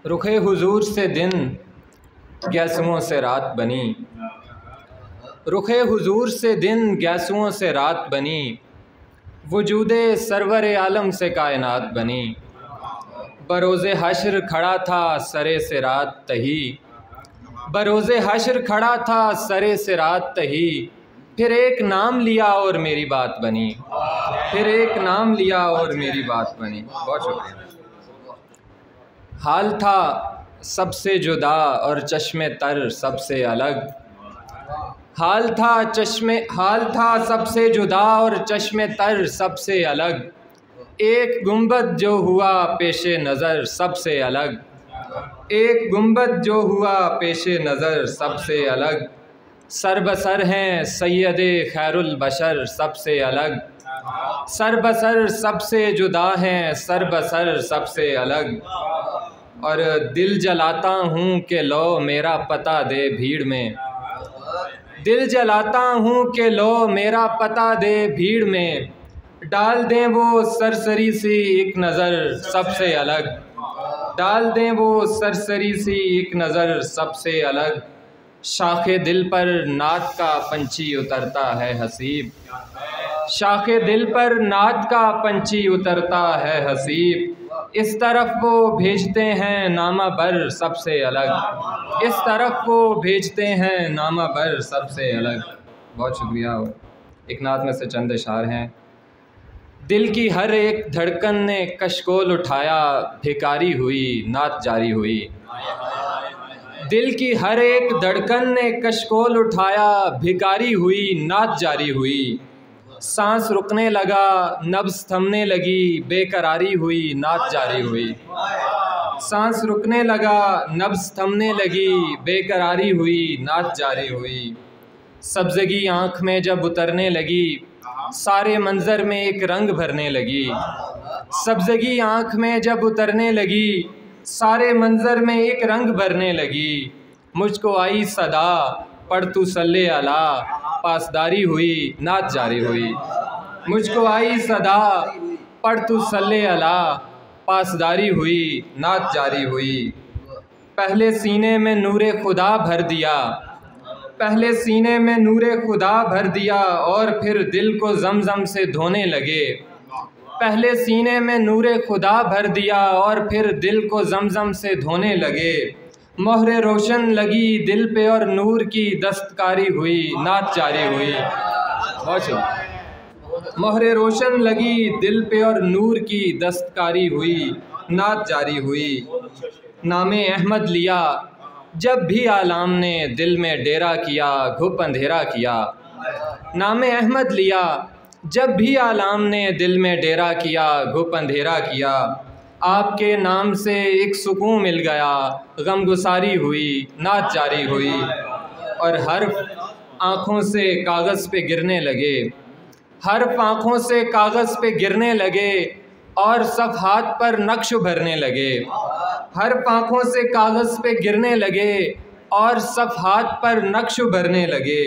रुखे हुजूर से दिन गैसुओं से रात बनी, रुखे हुजूर से दिन गैसुओं से रात बनी, वजूदे सरवर आलम से कायनात बनी। बरोज़े हश्र खड़ा था सरे से रात तही, बरोज़े हश्र खड़ा था सरे से रात तही, फिर एक नाम लिया और मेरी बात बनी, फिर एक नाम लिया और मेरी बात बनी। बहुत शुक्रिया। हाल था सबसे जुदा और चश्मे तर सबसे अलग, हाल था सबसे जुदा और चश्मे तर सबसे अलग, एक गुंबद जो हुआ पेशे नज़र सबसे अलग, एक गुंबद जो हुआ पेशे नज़र सबसे अलग। सर बसर हैं सैयदे खैरुल बशर सबसे अलग, सर बसर सबसे जुदा हैं सर बसर सबसे अलग। और दिल जलाता हूँ कि लो मेरा पता दे भीड़ में, दिल जलाता हूँ कि लो मेरा पता दे भीड़ में, डाल दें वो सरसरी सी एक नज़र सबसे अलग, डाल दें वो सरसरी सी एक नज़र सबसे अलग। शाखे दिल पर नात का पंछी उतरता है हसीब, शाखे दिल पर नात का पंछी उतरता है हसीब, इस तरफ वो भेजते हैं नामा बर सबसे अलग, इस तरफ वो भेजते हैं नामा बर सबसे अलग। बहुत शुक्रिया। एक नात में से चंद इशार हैं। दिल की हर एक धड़कन ने कशकोल उठाया भिकारी हुई नात जारी हुई, दिल की हर एक धड़कन ने कशकोल उठाया भिकारी हुई नात जारी हुई। सांस रुकने लगा नब्ज़ थमने लगी बेकरारी हुई नात जारी हुई, सांस रुकने लगा नब्ज़ थमने लगी बेकरारी हुई नात जारी हुई। सब्ज़गी आँख में जब उतरने लगी सारे मंज़र में एक रंग भरने लगी, सब्ज़गी आँख में जब उतरने लगी सारे मंज़र में एक रंग भरने लगी। मुझको आई सदा पढ़ तू सल्ले अला पासदारी हुई नात जारी हुई, मुझको आई सदा पढ़ तू सल्ले अला पासदारी हुई नात जारी हुई। पहले सीने में नूरे खुदा भर दिया, पहले सीने में नूरे खुदा भर दिया और फिर दिल को ज़मज़म से धोने लगे, पहले सीने में नूरे खुदा भर दिया और फिर दिल को ज़मज़म से धोने लगे। मोहरे रोशन लगी दिल पे और नूर की दस्तकारी हुई नात जारी हुई। मोहरे रोशन लगी दिल पे और नूर की दस्तकारी हुई नात जारी हुई। नामे अहमद लिया जब भी आलाम ने दिल में डेरा किया घुप अंधेरा किया, नामे अहमद लिया जब भी आलाम ने दिल में डेरा किया घुप अंधेरा किया। आपके नाम से एक सुकून मिल गया गमगुसारी हुई नात जारी हुई। और हर्फ आँखों से कागज़ पे गिरने लगे, हर्फ आँखों से कागज़ पे गिरने लगे और सफ़हात पर नक्श भरने लगे, हर्फ आँखों से कागज़ पे गिरने लगे और सफ़हात पर नक्श भरने लगे।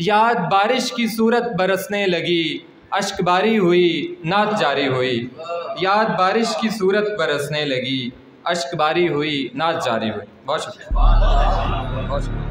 याद बारिश की सूरत बरसने लगी अश्कबारी हुई नात जारी हुई, याद बारिश की सूरत बरसने लगी अश्कबारी हुई नात जारी हुई। बहुत शुक्रिया, बहुत शुक्रिया।